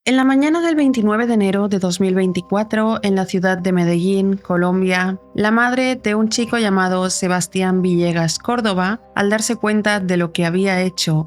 En la mañana del 29 de enero de 2024, en la ciudad de Medellín, Colombia, la madre de un chico llamado Sebastián Villegas Córdoba, al darse cuenta de lo que había hecho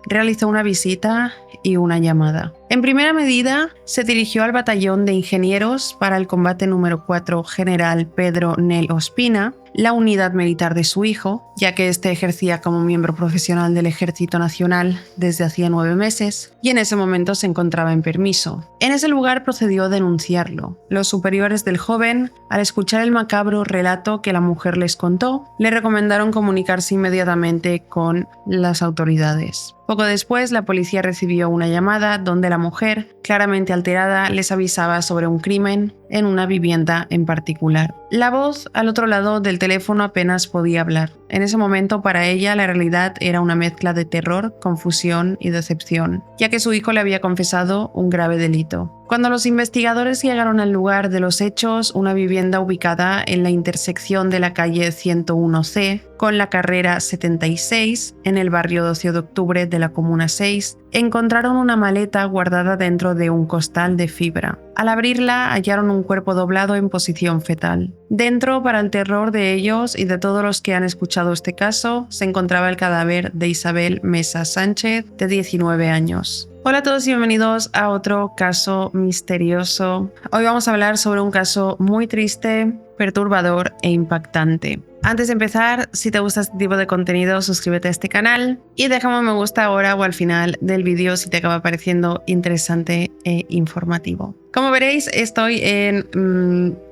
realizó una visita y una llamada. En primera medida, se dirigió al batallón de ingenieros para el combate número 4 General Pedro Nel Ospina, la unidad militar de su hijo, ya que ejercía como miembro profesional del Ejército Nacional desde hacía 9 meses y en ese momento se encontraba en permiso. En ese lugar procedió a denunciarlo. Los superiores del joven, al escuchar el macabro relato que la mujer les contó, le recomendaron comunicarse inmediatamente con las autoridades. Poco después, la policía recibió una llamada donde la mujer, claramente alterada, les avisaba sobre un crimen en una vivienda en particular. La voz al otro lado del teléfono apenas podía hablar. En ese momento, para ella, la realidad era una mezcla de terror, confusión y decepción, ya que su hijo le había confesado un grave delito. Cuando los investigadores llegaron al lugar de los hechos, una vivienda ubicada en la intersección de la calle 101C con la carrera 76, en el barrio 12 de octubre de la Comuna 6, encontraron una maleta guardada dentro de un costal de fibra. Al abrirla, hallaron un cuerpo doblado en posición fetal. Dentro, para el terror de ellos y de todos los que han escuchado este caso, se encontraba el cadáver de Isabel Mesa Sánchez, de 19 años. Hola a todos y bienvenidos a otro caso misterioso. Hoy vamos a hablar sobre un caso muy triste, perturbador e impactante. Antes de empezar, si te gusta este tipo de contenido, suscríbete a este canal y déjame un me gusta ahora o al final del vídeo si te acaba pareciendo interesante e informativo. Como veréis, estoy en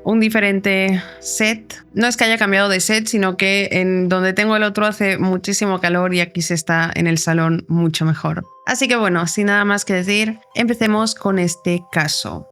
un diferente set. No es que haya cambiado de set, sino que en donde tengo el otro hace muchísimo calor y aquí se está en el salón mucho mejor. Así que bueno, sin nada más que decir, empecemos con este caso.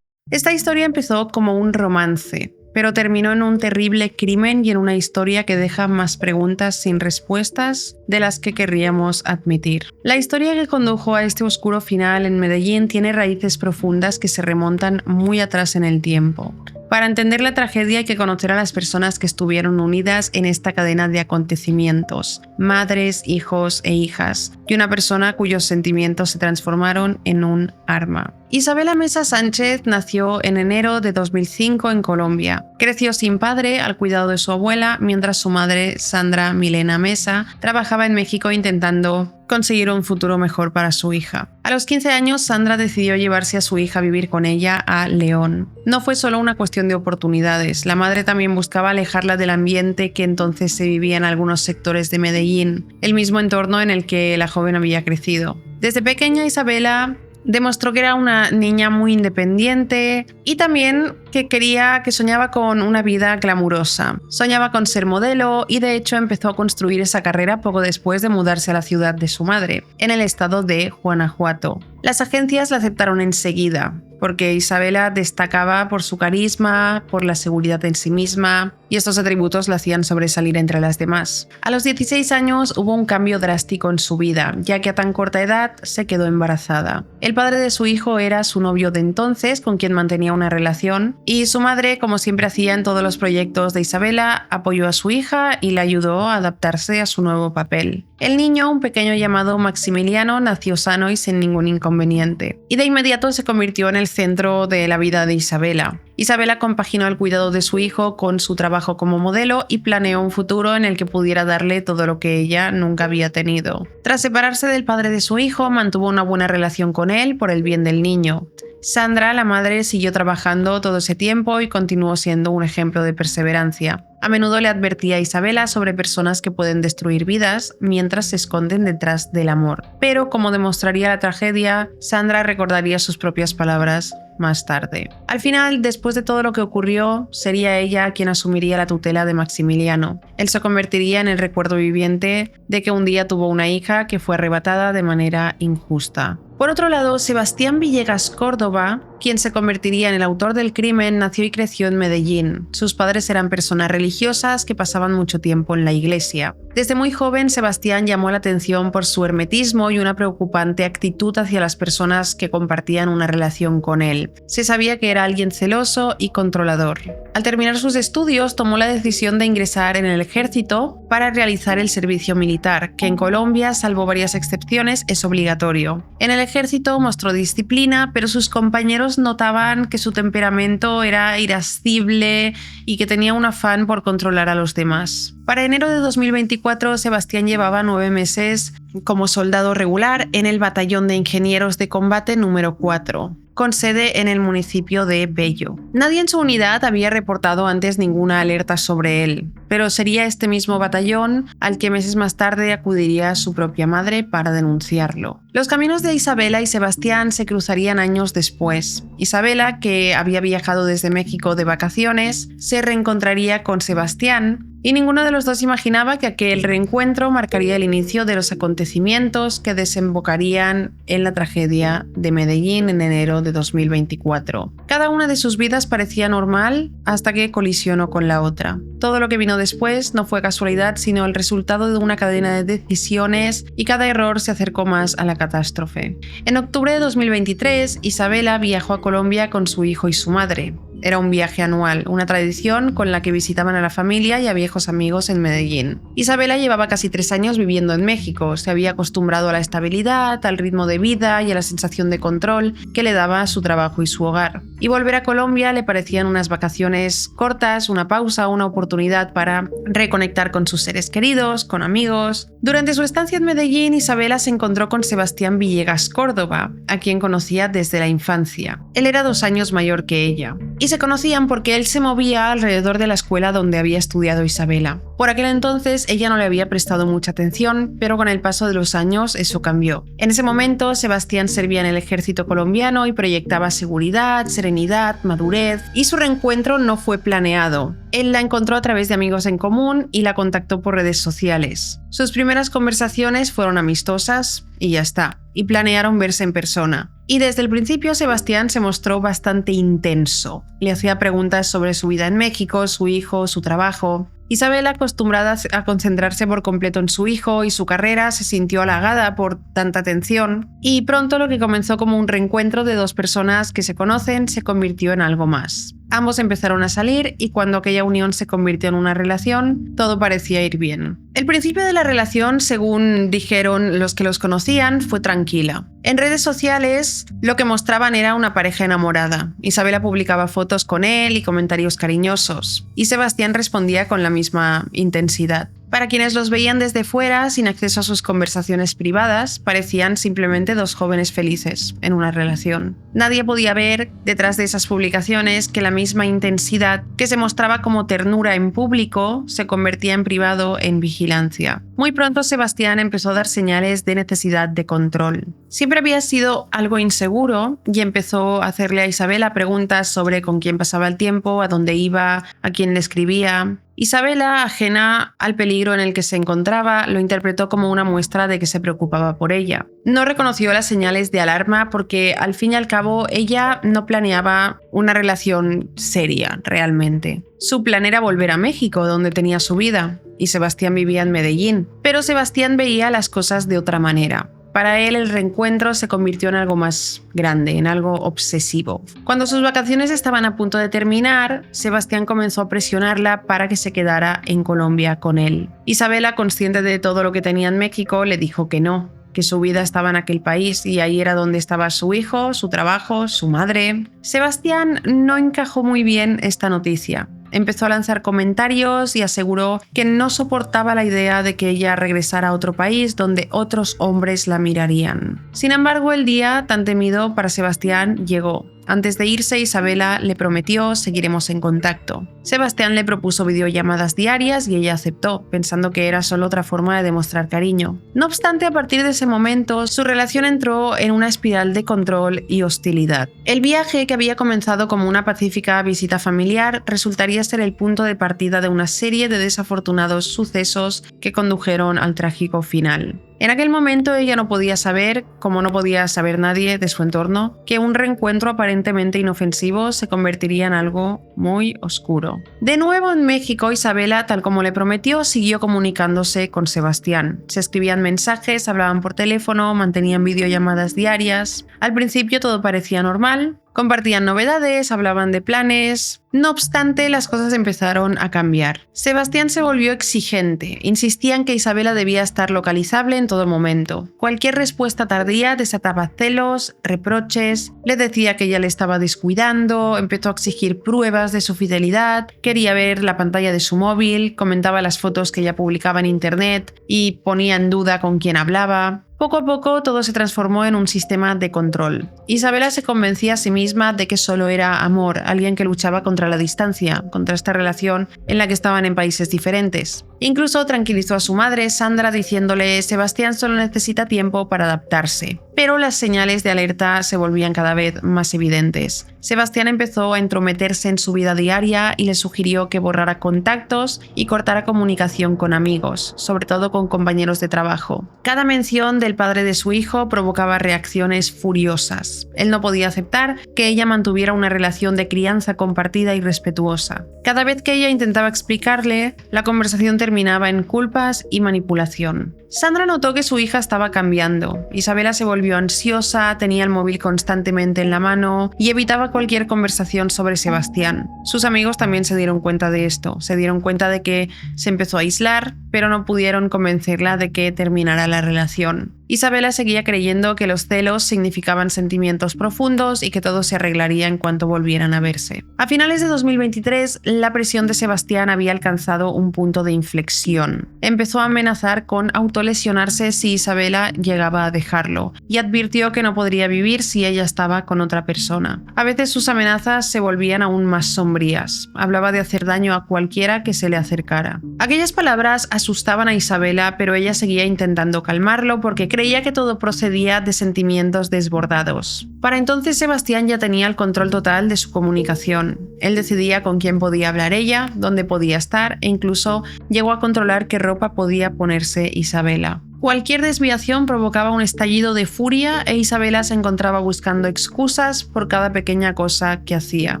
Esta historia empezó como un romance, pero terminó en un terrible crimen y en una historia que deja más preguntas sin respuestas de las que querríamos admitir. La historia que condujo a este oscuro final en Medellín tiene raíces profundas que se remontan muy atrás en el tiempo. Para entender la tragedia hay que conocer a las personas que estuvieron unidas en esta cadena de acontecimientos, madres, hijos e hijas, y una persona cuyos sentimientos se transformaron en un arma. Isabela Mesa Sánchez nació en enero de 2005 en Colombia. Creció sin padre al cuidado de su abuela, mientras su madre, Sandra Milena Mesa, trabajaba en México intentando conseguir un futuro mejor para su hija. A los 15 años, Sandra decidió llevarse a su hija a vivir con ella a León. No fue solo una cuestión de oportunidades, la madre también buscaba alejarla del ambiente que entonces se vivía en algunos sectores de Medellín, el mismo entorno en el que la joven había crecido. Desde pequeña, Isabela demostró que era una niña muy independiente y también que soñaba con una vida glamurosa. Soñaba con ser modelo y de hecho empezó a construir esa carrera poco después de mudarse a la ciudad de su madre, en el estado de Guanajuato. Las agencias la aceptaron enseguida, porque Isabela destacaba por su carisma, por la seguridad en sí misma, y estos atributos la hacían sobresalir entre las demás. A los 16 años hubo un cambio drástico en su vida, ya que a tan corta edad se quedó embarazada. El padre de su hijo era su novio de entonces, con quien mantenía una relación, y su madre, como siempre hacía en todos los proyectos de Isabela, apoyó a su hija y la ayudó a adaptarse a su nuevo papel. El niño, un pequeño llamado Maximiliano, nació sano y sin ningún inconveniente, y de inmediato se convirtió en el centro de la vida de Isabela. Isabela compaginó el cuidado de su hijo con su trabajo como modelo y planeó un futuro en el que pudiera darle todo lo que ella nunca había tenido. Tras separarse del padre de su hijo, mantuvo una buena relación con él por el bien del niño. Sandra, la madre, siguió trabajando todo ese tiempo y continuó siendo un ejemplo de perseverancia. A menudo le advertía a Isabela sobre personas que pueden destruir vidas mientras se esconden detrás del amor. Pero, como demostraría la tragedia, Sandra recordaría sus propias palabras más tarde. Al final, después de todo lo que ocurrió, sería ella quien asumiría la tutela de Maximiliano. Él se convertiría en el recuerdo viviente de que un día tuvo una hija que fue arrebatada de manera injusta. Por otro lado, Sebastián Villegas Córdoba, quien se convertiría en el autor del crimen, nació y creció en Medellín. Sus padres eran personas religiosas que pasaban mucho tiempo en la iglesia. Desde muy joven, Sebastián llamó la atención por su hermetismo y una preocupante actitud hacia las personas que compartían una relación con él. Se sabía que era alguien celoso y controlador. Al terminar sus estudios, tomó la decisión de ingresar en el ejército para realizar el servicio militar, que en Colombia, salvo varias excepciones, es obligatorio. En el ejército mostró disciplina, pero sus compañeros notaban que su temperamento era irascible y que tenía un afán por controlar a los demás. Para enero de 2024, Sebastián llevaba 9 meses como soldado regular en el Batallón de Ingenieros de Combate número 4, con sede en el municipio de Bello. Nadie en su unidad había reportado antes ninguna alerta sobre él, pero sería este mismo batallón al que meses más tarde acudiría su propia madre para denunciarlo. Los caminos de Isabela y Sebastián se cruzarían años después. Isabela, que había viajado desde México de vacaciones, se reencontraría con Sebastián, y ninguno de los dos imaginaba que aquel reencuentro marcaría el inicio de los acontecimientos que desembocarían en la tragedia de Medellín en enero de 2024. Cada una de sus vidas parecía normal hasta que colisionó con la otra. Todo lo que vino después no fue casualidad, sino el resultado de una cadena de decisiones, y cada error se acercó más a la catástrofe. En octubre de 2023, Isabela viajó a Colombia con su hijo y su madre. Era un viaje anual, una tradición con la que visitaban a la familia y a viejos amigos en Medellín. Isabela llevaba casi 3 años viviendo en México, se había acostumbrado a la estabilidad, al ritmo de vida y a la sensación de control que le daba su trabajo y su hogar. Y volver a Colombia le parecían unas vacaciones cortas, una pausa, una oportunidad para reconectar con sus seres queridos, con amigos. Durante su estancia en Medellín, Isabela se encontró con Sebastián Villegas Córdoba, a quien conocía desde la infancia. Él era 2 años mayor que ella. Y se conocían porque él se movía alrededor de la escuela donde había estudiado Isabela. Por aquel entonces ella no le había prestado mucha atención, pero con el paso de los años eso cambió. En ese momento Sebastián servía en el ejército colombiano y proyectaba seguridad, serenidad, madurez, y su reencuentro no fue planeado. Él la encontró a través de amigos en común y la contactó por redes sociales. Sus primeras conversaciones fueron amistosas y ya está, y planearon verse en persona. Y desde el principio Sebastián se mostró bastante intenso. Le hacía preguntas sobre su vida en México, su hijo, su trabajo. Isabela, acostumbrada a concentrarse por completo en su hijo y su carrera, se sintió halagada por tanta atención, y pronto lo que comenzó como un reencuentro de 2 personas que se conocen se convirtió en algo más. Ambos empezaron a salir y cuando aquella unión se convirtió en una relación, todo parecía ir bien. El principio de la relación, según dijeron los que los conocían, fue tranquila. En redes sociales lo que mostraban era una pareja enamorada. Isabela publicaba fotos con él y comentarios cariñosos, y Sebastián respondía con la misma intensidad. Para quienes los veían desde fuera, sin acceso a sus conversaciones privadas, parecían simplemente 2 jóvenes felices en una relación. Nadie podía ver, detrás de esas publicaciones, que la misma intensidad que se mostraba como ternura en público se convertía en privado en vigilancia. Muy pronto Sebastián empezó a dar señales de necesidad de control. Siempre había sido algo inseguro y empezó a hacerle a Isabela preguntas sobre con quién pasaba el tiempo, a dónde iba, a quién le escribía. Isabela, ajena al peligro en el que se encontraba, lo interpretó como una muestra de que se preocupaba por ella. No reconoció las señales de alarma porque, al fin y al cabo, ella no planeaba una relación seria realmente. Su plan era volver a México, donde tenía su vida, y Sebastián vivía en Medellín. Pero Sebastián veía las cosas de otra manera. Para él el reencuentro se convirtió en algo más grande, en algo obsesivo. Cuando sus vacaciones estaban a punto de terminar, Sebastián comenzó a presionarla para que se quedara en Colombia con él. Isabela, consciente de todo lo que tenía en México, le dijo que no, que su vida estaba en aquel país y ahí era donde estaba su hijo, su trabajo, su madre. Sebastián no encajó muy bien esta noticia. Empezó a lanzar comentarios y aseguró que no soportaba la idea de que ella regresara a otro país donde otros hombres la mirarían. Sin embargo, el día tan temido para Sebastián llegó. Antes de irse, Isabela le prometió seguiremos en contacto. Sebastián le propuso videollamadas diarias y ella aceptó, pensando que era solo otra forma de demostrar cariño. No obstante, a partir de ese momento, su relación entró en una espiral de control y hostilidad. El viaje, que había comenzado como una pacífica visita familiar, resultaría ser el punto de partida de una serie de desafortunados sucesos que condujeron al trágico final. En aquel momento ella no podía saber, como no podía saber nadie de su entorno, que un reencuentro aparentemente inofensivo se convertiría en algo muy oscuro. De nuevo en México, Isabela, tal como le prometió, siguió comunicándose con Sebastián. Se escribían mensajes, hablaban por teléfono, mantenían videollamadas diarias. Al principio todo parecía normal. Compartían novedades, hablaban de planes. No obstante, las cosas empezaron a cambiar. Sebastián se volvió exigente. Insistía en que Isabela debía estar localizable en todo momento. Cualquier respuesta tardía desataba celos, reproches, le decía que ella le estaba descuidando, empezó a exigir pruebas de su fidelidad, quería ver la pantalla de su móvil, comentaba las fotos que ella publicaba en internet y ponía en duda con quién hablaba. Poco a poco todo se transformó en un sistema de control. Isabela se convencía a sí misma de que solo era amor, alguien que luchaba contra la distancia, contra esta relación en la que estaban en países diferentes. Incluso tranquilizó a su madre, Sandra, diciéndole: Sebastián solo necesita tiempo para adaptarse. Pero las señales de alerta se volvían cada vez más evidentes. Sebastián empezó a entrometerse en su vida diaria y le sugirió que borrara contactos y cortara comunicación con amigos, sobre todo con compañeros de trabajo. Cada mención del padre de su hijo provocaba reacciones furiosas. Él no podía aceptar que ella mantuviera una relación de crianza compartida y respetuosa. Cada vez que ella intentaba explicarle, la conversación terminaba en culpas y manipulación. Sandra notó que su hija estaba cambiando. Isabela se volvió ansiosa, tenía el móvil constantemente en la mano y evitaba cualquier conversación sobre Sebastián. Sus amigos también se dieron cuenta de esto, se dieron cuenta de que se empezó a aislar, pero no pudieron convencerla de que terminara la relación. Isabela seguía creyendo que los celos significaban sentimientos profundos y que todo se arreglaría en cuanto volvieran a verse. A finales de 2023, la presión de Sebastián había alcanzado un punto de inflexión. Empezó a amenazar con autolesionarse si Isabela llegaba a dejarlo y advirtió que no podría vivir si ella estaba con otra persona. A veces sus amenazas se volvían aún más sombrías. Hablaba de hacer daño a cualquiera que se le acercara. Aquellas palabras asustaban a Isabela, pero ella seguía intentando calmarlo porque creía que todo procedía de sentimientos desbordados. Para entonces Sebastián ya tenía el control total de su comunicación. Él decidía con quién podía hablar ella, dónde podía estar e incluso llegó a controlar qué ropa podía ponerse Isabela. Cualquier desviación provocaba un estallido de furia e Isabela se encontraba buscando excusas por cada pequeña cosa que hacía.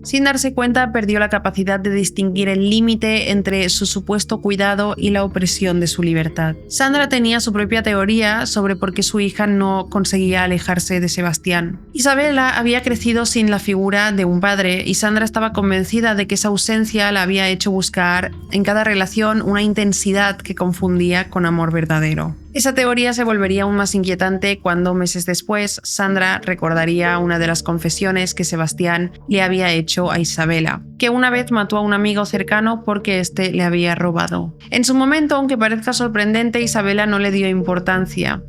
Sin darse cuenta, perdió la capacidad de distinguir el límite entre su supuesto cuidado y la opresión de su libertad. Sandra tenía su propia teoría sobre por qué su hija no conseguía alejarse de Sebastián. Isabela había crecido sin la figura de un padre y Sandra estaba convencida de que esa ausencia la había hecho buscar en cada relación una intensidad que confundía con amor verdadero. Esa teoría se volvería aún más inquietante cuando, meses después, Sandra recordaría una de las confesiones que Sebastián le había hecho a Isabela, que una vez mató a un amigo cercano porque éste le había robado. En su momento, aunque parezca sorprendente, Isabela no le dio la importancia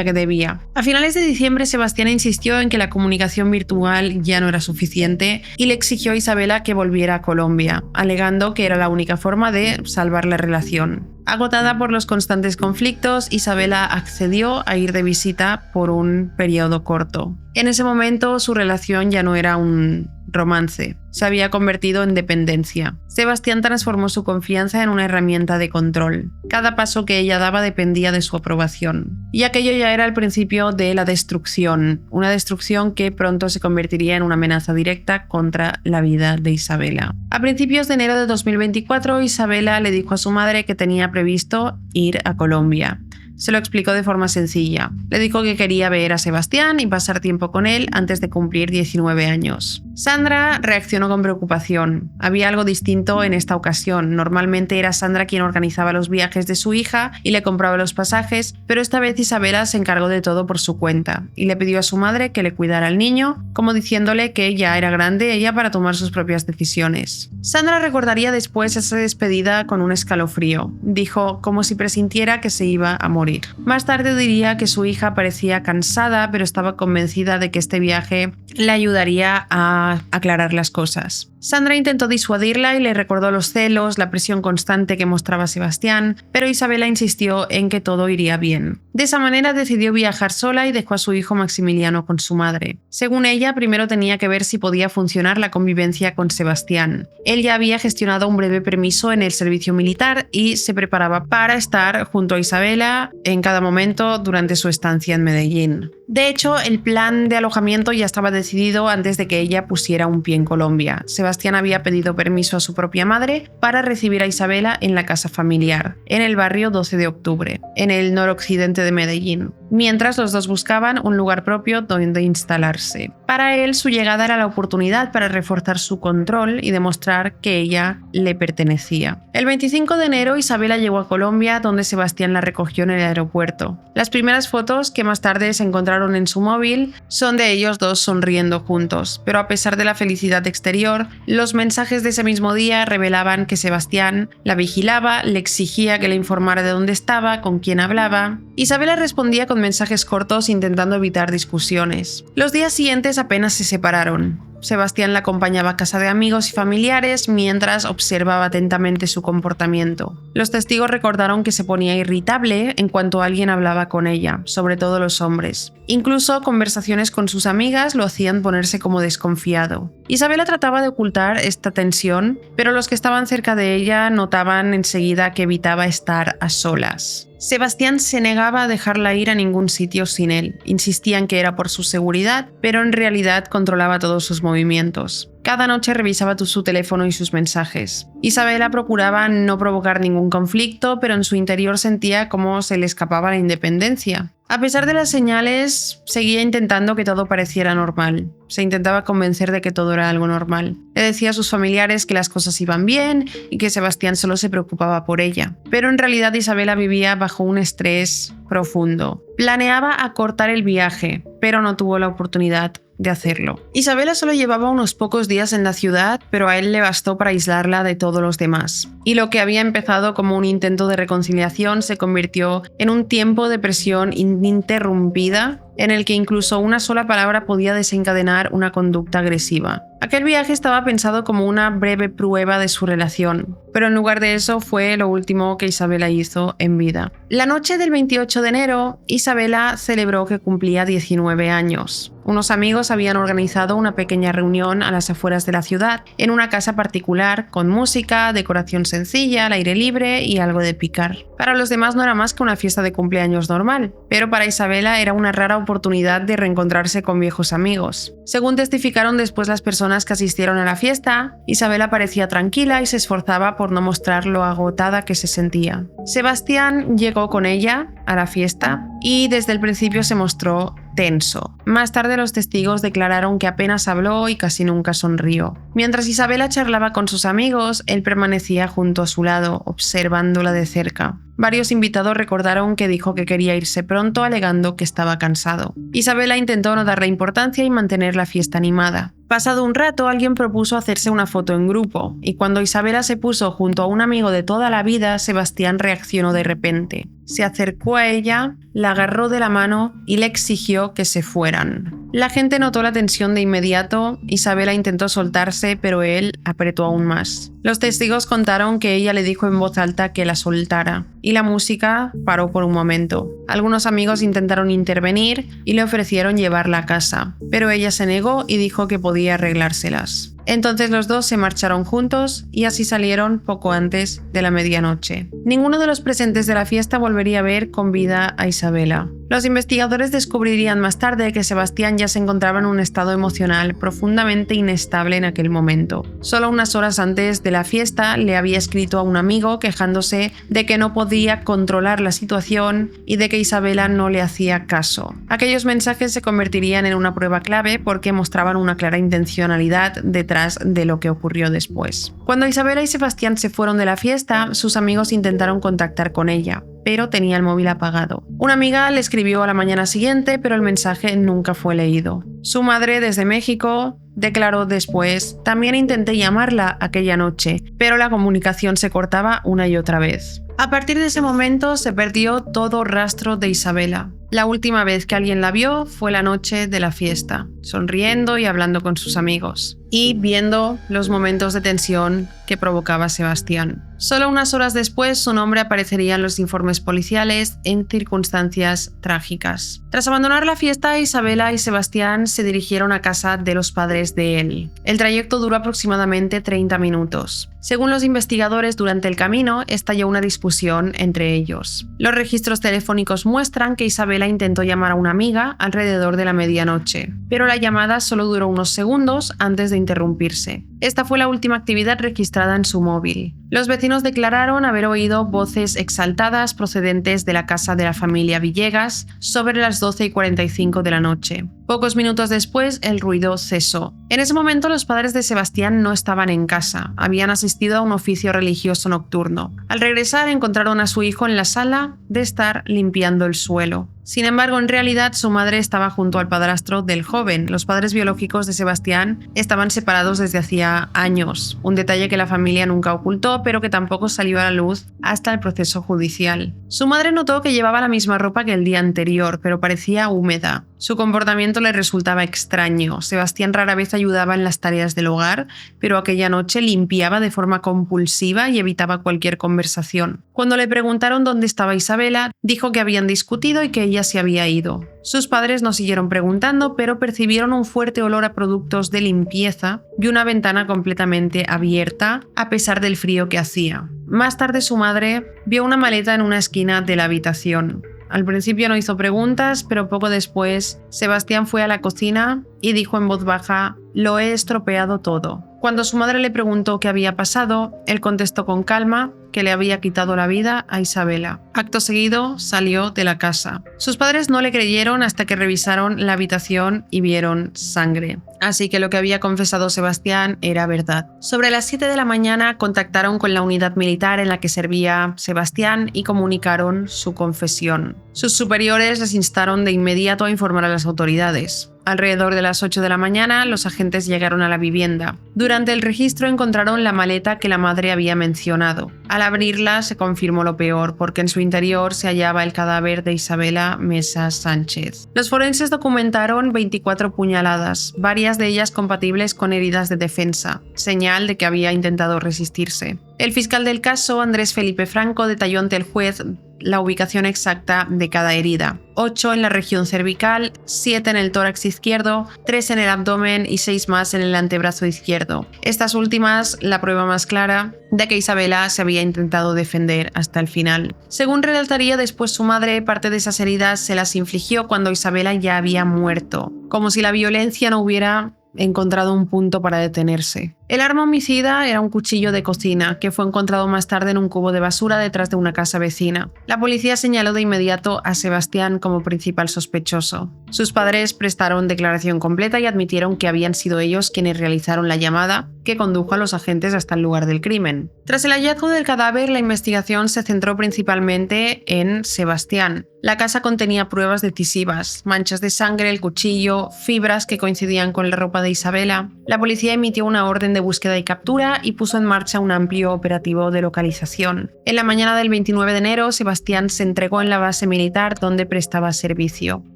que debía. A finales de diciembre, Sebastián insistió en que la comunicación virtual ya no era suficiente y le exigió a Isabela que volviera a Colombia, alegando que era la única forma de salvar la relación. Agotada por los constantes conflictos, Isabela accedió a ir de visita por un periodo corto. En ese momento su relación ya no era un romance, se había convertido en dependencia. Sebastián transformó su confianza en una herramienta de control. Cada paso que ella daba dependía de su aprobación. Y aquello ya era el principio de la destrucción, una destrucción que pronto se convertiría en una amenaza directa contra la vida de Isabela. A principios de enero de 2024, Isabela le dijo a su madre que tenía previsto ir a Colombia. Se lo explicó de forma sencilla. Le dijo que quería ver a Sebastián y pasar tiempo con él antes de cumplir 19 años. Sandra reaccionó con preocupación. Había algo distinto en esta ocasión. Normalmente era Sandra quien organizaba los viajes de su hija y le compraba los pasajes, pero esta vez Isabela se encargó de todo por su cuenta y le pidió a su madre que le cuidara al niño, como diciéndole que ya era grande ella para tomar sus propias decisiones. Sandra recordaría después esa despedida con un escalofrío. Dijo como si presintiera que se iba a morir. Más tarde diría que su hija parecía cansada, pero estaba convencida de que este viaje le ayudaría a aclarar las cosas. Sandra intentó disuadirla y le recordó los celos, la presión constante que mostraba Sebastián, pero Isabela insistió en que todo iría bien. De esa manera decidió viajar sola y dejó a su hijo Maximiliano con su madre. Según ella, primero tenía que ver si podía funcionar la convivencia con Sebastián. Él ya había gestionado un breve permiso en el servicio militar y se preparaba para estar junto a Isabela en cada momento durante su estancia en Medellín. De hecho, el plan de alojamiento ya estaba decidido antes de que ella pusiera un pie en Colombia. Sebastián había pedido permiso a su propia madre para recibir a Isabela en la casa familiar, en el barrio 12 de octubre, en el noroccidente de Medellín, mientras los dos buscaban un lugar propio donde instalarse. Para él, su llegada era la oportunidad para reforzar su control y demostrar que ella le pertenecía. El 25 de enero, Isabela llegó a Colombia, donde Sebastián la recogió en el aeropuerto. Las primeras fotos que más tarde se encontraron en su móvil son de ellos dos sonriendo juntos, pero a pesar de la felicidad exterior, los mensajes de ese mismo día revelaban que Sebastián la vigilaba, le exigía que le informara de dónde estaba, con quién hablaba. Isabela respondía con mensajes cortos intentando evitar discusiones. Los días siguientes apenas se separaron. Sebastián la acompañaba a casa de amigos y familiares mientras observaba atentamente su comportamiento. Los testigos recordaron que se ponía irritable en cuanto alguien hablaba con ella, sobre todo los hombres. Incluso conversaciones con sus amigas lo hacían ponerse como desconfiado. Isabela trataba de ocultar esta tensión, pero los que estaban cerca de ella notaban enseguida que evitaba estar a solas. Sebastián se negaba a dejarla ir a ningún sitio sin él. Insistían que era por su seguridad, pero en realidad controlaba todos sus movimientos. Cada noche revisaba su teléfono y sus mensajes. Isabela procuraba no provocar ningún conflicto, pero en su interior sentía cómo se le escapaba la independencia. A pesar de las señales, seguía intentando que todo pareciera normal. Se intentaba convencer de que todo era algo normal. Le decía a sus familiares que las cosas iban bien y que Sebastián solo se preocupaba por ella. Pero en realidad Isabela vivía bajo un estrés profundo. Planeaba acortar el viaje, pero no tuvo la oportunidad de hacerlo. Isabela solo llevaba unos pocos días en la ciudad, pero a él le bastó para aislarla de todos los demás. Y lo que había empezado como un intento de reconciliación se convirtió en un tiempo de presión ininterrumpida en el que incluso una sola palabra podía desencadenar una conducta agresiva. Aquel viaje estaba pensado como una breve prueba de su relación, pero en lugar de eso fue lo último que Isabela hizo en vida. La noche del 28 de enero, Isabela celebró que cumplía 19 años. Unos amigos habían organizado una pequeña reunión a las afueras de la ciudad, en una casa particular, con música, decoración sencilla, al aire libre y algo de picar. Para los demás no era más que una fiesta de cumpleaños normal, pero para Isabela era una rara oportunidad de reencontrarse con viejos amigos. Según testificaron después las personas que asistieron a la fiesta, Isabela parecía tranquila y se esforzaba por no mostrar lo agotada que se sentía. Sebastián llegó con ella a la fiesta y desde el principio se mostró tenso. Más tarde los testigos declararon que apenas habló y casi nunca sonrió. Mientras Isabela charlaba con sus amigos, él permanecía junto a su lado, observándola de cerca. Varios invitados recordaron que dijo que quería irse pronto, alegando que estaba cansado. Isabela intentó no darle importancia y mantener la fiesta animada. Pasado un rato, alguien propuso hacerse una foto en grupo, y cuando Isabela se puso junto a un amigo de toda la vida, Sebastián reaccionó de repente. Se acercó a ella, la agarró de la mano y le exigió que se fueran. La gente notó la tensión de inmediato. Isabela intentó soltarse, pero él apretó aún más. Los testigos contaron que ella le dijo en voz alta que la soltara, y la música paró por un momento. Algunos amigos intentaron intervenir y le ofrecieron llevarla a casa, pero ella se negó y dijo que podía arreglárselas. Entonces los dos se marcharon juntos y así salieron poco antes de la medianoche. Ninguno de los presentes de la fiesta volvería a ver con vida a Isabela. Los investigadores descubrirían más tarde que Sebastián ya se encontraba en un estado emocional profundamente inestable en aquel momento. Solo unas horas antes de la fiesta le había escrito a un amigo quejándose de que no podía controlar la situación y de que Isabela no le hacía caso. Aquellos mensajes se convertirían en una prueba clave porque mostraban una clara intencionalidad detrás de lo que ocurrió después. Cuando Isabela y Sebastián se fueron de la fiesta, sus amigos intentaron contactar con ella, pero tenía el móvil apagado. Una amiga le escribió a la mañana siguiente, pero el mensaje nunca fue leído. Su madre, desde México, declaró después: también intenté llamarla aquella noche, pero la comunicación se cortaba una y otra vez. A partir de ese momento se perdió todo rastro de Isabela. La última vez que alguien la vio fue la noche de la fiesta, sonriendo y hablando con sus amigos. y viendo los momentos de tensión que provocaba Sebastián. Solo unas horas después, su nombre aparecería en los informes policiales en circunstancias trágicas. Tras abandonar la fiesta, Isabela y Sebastián se dirigieron a casa de los padres de él. El trayecto duró aproximadamente 30 minutos. Según los investigadores, durante el camino estalló una discusión entre ellos. Los registros telefónicos muestran que Isabela intentó llamar a una amiga alrededor de la medianoche, pero la llamada solo duró unos segundos antes de interrumpirse. Esta fue la última actividad registrada en su móvil. Los vecinos declararon haber oído voces exaltadas procedentes de la casa de la familia Villegas sobre las 12:45 de la noche. Pocos minutos después, el ruido cesó. En ese momento, los padres de Sebastián no estaban en casa. Habían asistido a un oficio religioso nocturno. Al regresar, encontraron a su hijo en la sala de estar limpiando el suelo. Sin embargo, en realidad, su madre estaba junto al padrastro del joven. Los padres biológicos de Sebastián estaban separados desde hacía años, un detalle que la familia nunca ocultó, pero que tampoco salió a la luz hasta el proceso judicial. Su madre notó que llevaba la misma ropa que el día anterior, pero parecía húmeda. Su comportamiento le resultaba extraño. Sebastián rara vez ayudaba en las tareas del hogar, pero aquella noche limpiaba de forma compulsiva y evitaba cualquier conversación. Cuando le preguntaron dónde estaba Isabela, dijo que habían discutido y que ella se había ido. Sus padres no siguieron preguntando, pero percibieron un fuerte olor a productos de limpieza y una ventana completamente abierta, a pesar del frío que hacía. Más tarde, su madre vio una maleta en una esquina de la habitación. Al principio no hizo preguntas, pero poco después, Sebastián fue a la cocina y dijo en voz baja: «Lo he estropeado todo». Cuando su madre le preguntó qué había pasado, él contestó con calma que le había quitado la vida a Isabela. Acto seguido, salió de la casa. Sus padres no le creyeron hasta que revisaron la habitación y vieron sangre. Así que lo que había confesado Sebastián era verdad. Sobre las 7 de la mañana contactaron con la unidad militar en la que servía Sebastián y comunicaron su confesión. Sus superiores les instaron de inmediato a informar a las autoridades. Alrededor de las 8 de la mañana, los agentes llegaron a la vivienda. Durante el registro encontraron la maleta que la madre había mencionado. Al abrirla se confirmó lo peor, porque en su interior se hallaba el cadáver de Isabela Mesa Sánchez. Los forenses documentaron 24 puñaladas, varias de ellas compatibles con heridas de defensa, señal de que había intentado resistirse. El fiscal del caso, Andrés Felipe Franco, detalló ante el juez la ubicación exacta de cada herida: 8 en la región cervical, 7 en el tórax izquierdo, 3 en el abdomen y 6 más en el antebrazo izquierdo. Estas últimas, la prueba más clara de que Isabela se había intentado defender hasta el final. Según relataría después su madre, parte de esas heridas se las infligió cuando Isabela ya había muerto, como si la violencia no hubiera encontrado un punto para detenerse. El arma homicida era un cuchillo de cocina que fue encontrado más tarde en un cubo de basura detrás de una casa vecina. La policía señaló de inmediato a Sebastián como principal sospechoso. Sus padres prestaron declaración completa y admitieron que habían sido ellos quienes realizaron la llamada que condujo a los agentes hasta el lugar del crimen. Tras el hallazgo del cadáver, la investigación se centró principalmente en Sebastián. La casa contenía pruebas decisivas: manchas de sangre, el cuchillo, fibras que coincidían con la ropa de Isabela. La policía emitió una orden de búsqueda y captura y puso en marcha un amplio operativo de localización. En la mañana del 29 de enero, Sebastián se entregó en la base militar donde prestaba servicio.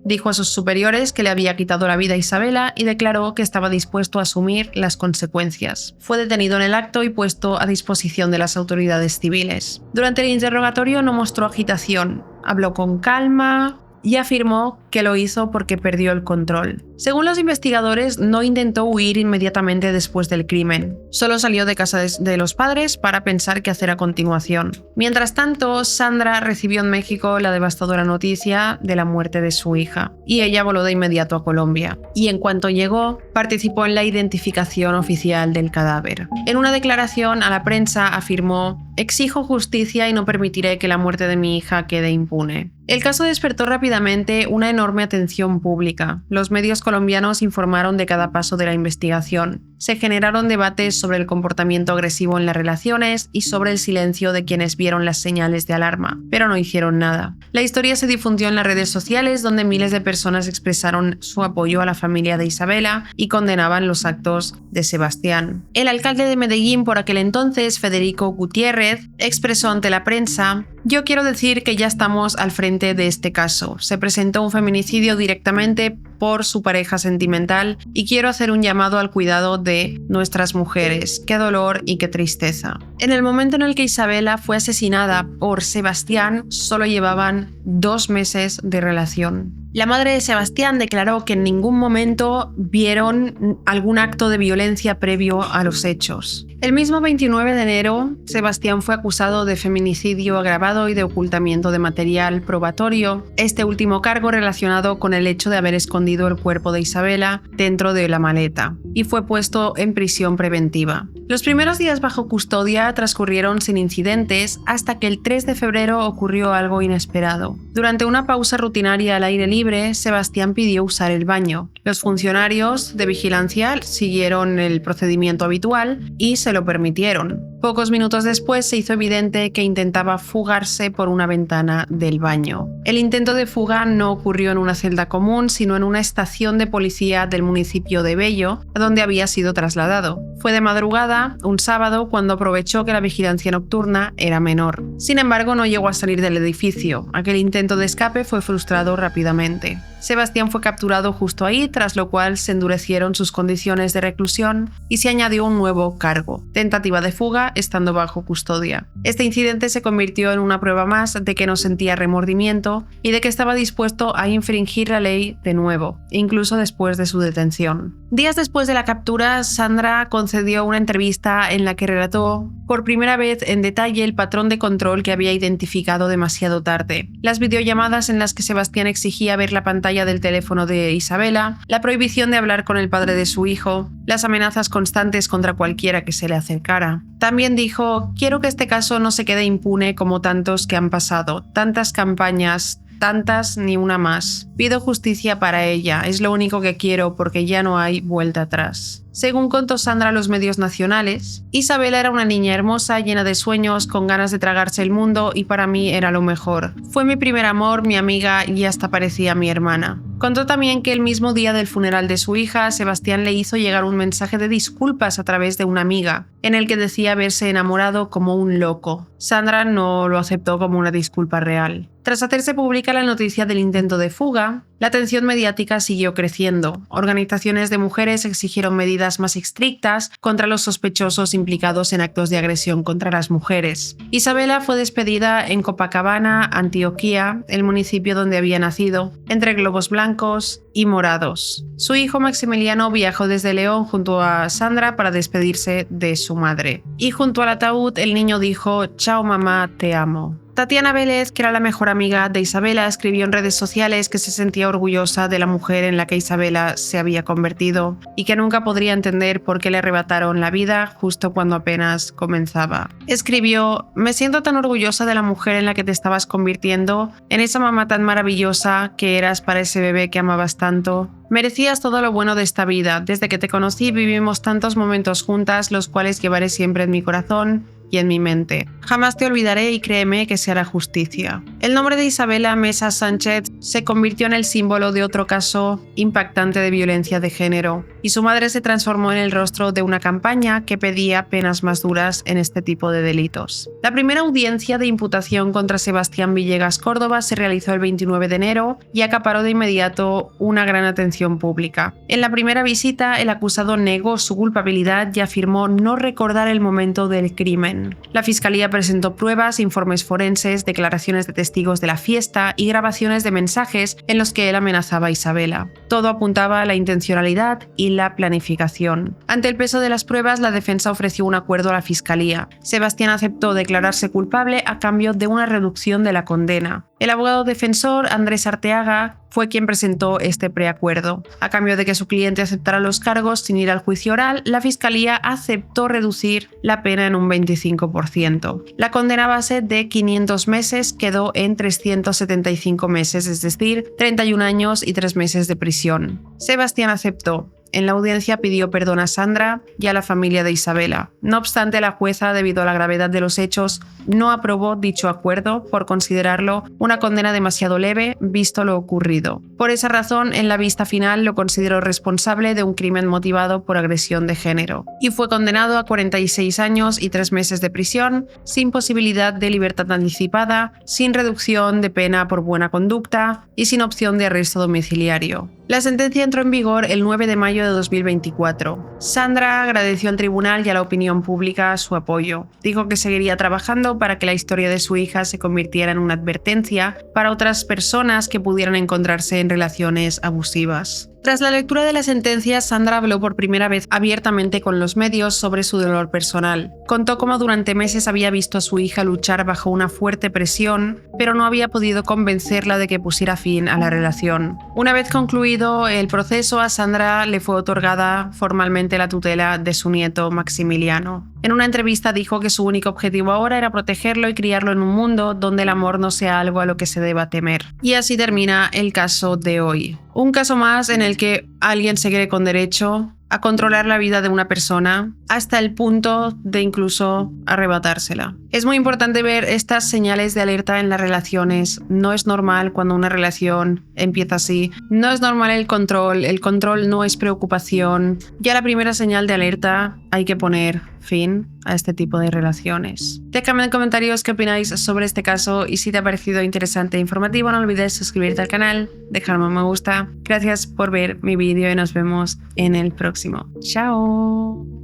Dijo a sus superiores que le había quitado la vida a Isabela y declaró que estaba dispuesto a asumir las consecuencias. Fue detenido en el acto y puesto a disposición de las autoridades civiles. Durante el interrogatorio no mostró agitación. Habló con calma y afirmó que lo hizo porque perdió el control. Según los investigadores, no intentó huir inmediatamente después del crimen. Solo salió de casa de los padres para pensar qué hacer a continuación. Mientras tanto, Sandra recibió en México la devastadora noticia de la muerte de su hija, y ella voló de inmediato a Colombia. Y en cuanto llegó, participó en la identificación oficial del cadáver. En una declaración a la prensa afirmó: «Exijo justicia y no permitiré que la muerte de mi hija quede impune». El caso despertó rápidamente una enorme atención pública. Los medios colombianos informaron de cada paso de la investigación. Se generaron debates sobre el comportamiento agresivo en las relaciones y sobre el silencio de quienes vieron las señales de alarma, pero no hicieron nada. La historia se difundió en las redes sociales, donde miles de personas expresaron su apoyo a la familia de Isabela y condenaban los actos de Sebastián. El alcalde de Medellín por aquel entonces, Federico Gutiérrez, expresó ante la prensa Yo quiero decir que ya estamos al frente de este caso. Se presentó un feminicidio directamente por su pareja sentimental y quiero hacer un llamado al cuidado de nuestras mujeres. Qué dolor y qué tristeza. En el momento en el que Isabela fue asesinada por Sebastián, solo llevaban 2 meses de relación. La madre de Sebastián declaró que en ningún momento vieron algún acto de violencia previo a los hechos. El mismo 29 de enero, Sebastián fue acusado de feminicidio agravado y de ocultamiento de material probatorio, este último cargo relacionado con el hecho de haber escondido el cuerpo de Isabela dentro de la maleta, y fue puesto en prisión preventiva. Los primeros días bajo custodia transcurrieron sin incidentes hasta que el 3 de febrero ocurrió algo inesperado. Durante una pausa rutinaria al aire libre, Sebastián pidió usar el baño. Los funcionarios de vigilancia siguieron el procedimiento habitual y se lo permitieron. Pocos minutos después se hizo evidente que intentaba fugarse por una ventana del baño. El intento de fuga no ocurrió en una celda común, sino en una estación de policía del municipio de Bello, a donde había sido trasladado. Fue de madrugada, un sábado, cuando aprovechó que la vigilancia nocturna era menor. Sin embargo, no llegó a salir del edificio. Aquel intento de escape fue frustrado rápidamente. Sebastián fue capturado justo ahí, tras lo cual se endurecieron sus condiciones de reclusión y se añadió un nuevo cargo: tentativa de fuga estando bajo custodia. Este incidente se convirtió en una prueba más de que no sentía remordimiento y de que estaba dispuesto a infringir la ley de nuevo, incluso después de su detención. Días después de la captura, Sandra concedió una entrevista en la que relató por primera vez en detalle el patrón de control que había identificado demasiado tarde. Las videollamadas en las que Sebastián exigía ver la pantalla del teléfono de Isabela, la prohibición de hablar con el padre de su hijo, las amenazas constantes contra cualquiera que se le acercara. También dijo: quiero que este caso no se quede impune como tantos que han pasado, tantas campañas, tantas ni una más. Pido justicia para ella, es lo único que quiero porque ya no hay vuelta atrás. Según contó Sandra a los medios nacionales, Isabela era una niña hermosa, llena de sueños, con ganas de tragarse el mundo, y para mí era lo mejor. Fue mi primer amor, mi amiga y hasta parecía mi hermana. Contó también que el mismo día del funeral de su hija, Sebastián le hizo llegar un mensaje de disculpas a través de una amiga, en el que decía haberse enamorado como un loco. Sandra no lo aceptó como una disculpa real. Tras hacerse pública la noticia del intento de fuga, la atención mediática siguió creciendo. Organizaciones de mujeres exigieron medidas más estrictas contra los sospechosos implicados en actos de agresión contra las mujeres. Isabela fue despedida en Copacabana, Antioquia, el municipio donde había nacido, entre globos blancos y morados. Su hijo Maximiliano viajó desde León junto a Sandra para despedirse de su madre. Y junto al ataúd el niño dijo: «Chao mamá, te amo». Tatiana Vélez, que era la mejor amiga de Isabela, escribió en redes sociales que se sentía orgullosa de la mujer en la que Isabela se había convertido y que nunca podría entender por qué le arrebataron la vida justo cuando apenas comenzaba. Escribió: «Me siento tan orgullosa de la mujer en la que te estabas convirtiendo, en esa mamá tan maravillosa que eras para ese bebé que amabas tanto. Merecías todo lo bueno de esta vida. Desde que te conocí vivimos tantos momentos juntas, los cuales llevaré siempre en mi corazón y en mi mente. Jamás te olvidaré y créeme que se hará justicia». El nombre de Isabela Mesa Sánchez se convirtió en el símbolo de otro caso impactante de violencia de género, y su madre se transformó en el rostro de una campaña que pedía penas más duras en este tipo de delitos. La primera audiencia de imputación contra Sebastián Villegas Córdoba se realizó el 29 de enero y acaparó de inmediato una gran atención pública. En la primera visita, el acusado negó su culpabilidad y afirmó no recordar el momento del crimen. La fiscalía presentó pruebas, informes forenses, declaraciones de testigos de la fiesta y grabaciones de mensajes en los que él amenazaba a Isabela. Todo apuntaba a la intencionalidad y la planificación. Ante el peso de las pruebas, la defensa ofreció un acuerdo a la fiscalía. Sebastián aceptó declararse culpable a cambio de una reducción de la condena. El abogado defensor, Andrés Arteaga, fue quien presentó este preacuerdo. A cambio de que su cliente aceptara los cargos sin ir al juicio oral, la fiscalía aceptó reducir la pena en un 25%. La condena base de 500 meses quedó en 375 meses, es decir, 31 años y 3 meses de prisión. Sebastián aceptó En la audiencia pidió perdón a Sandra y a la familia de Isabela. No obstante, la jueza, debido a la gravedad de los hechos, no aprobó dicho acuerdo por considerarlo una condena demasiado leve, visto lo ocurrido. Por esa razón, en la vista final lo consideró responsable de un crimen motivado por agresión de género y fue condenado a 46 años y 3 meses de prisión, sin posibilidad de libertad anticipada, sin reducción de pena por buena conducta y sin opción de arresto domiciliario. La sentencia entró en vigor el 9 de mayo de 2024. Sandra agradeció al tribunal y a la opinión pública su apoyo. Dijo que seguiría trabajando para que la historia de su hija se convirtiera en una advertencia para otras personas que pudieran encontrarse en relaciones abusivas. Tras la lectura de la sentencia, Sandra habló por primera vez abiertamente con los medios sobre su dolor personal. Contó cómo durante meses había visto a su hija luchar bajo una fuerte presión, pero no había podido convencerla de que pusiera fin a la relación. Una vez concluido el proceso, a Sandra le fue otorgada formalmente la tutela de su nieto Maximiliano. En una entrevista dijo que su único objetivo ahora era protegerlo y criarlo en un mundo donde el amor no sea algo a lo que se deba temer. Y así termina el caso de hoy. Un caso más en el que alguien se cree con derecho a controlar la vida de una persona hasta el punto de incluso arrebatársela. Es muy importante ver estas señales de alerta en las relaciones. No es normal cuando una relación empieza así. No es normal el control no es preocupación. Ya la primera señal de alerta hay que poner fin a este tipo de relaciones. Déjame en comentarios qué opináis sobre este caso y si te ha parecido interesante e informativo, no olvides suscribirte al canal, dejarme un me gusta. Gracias por ver mi vídeo y nos vemos en el próximo. ¡Chao!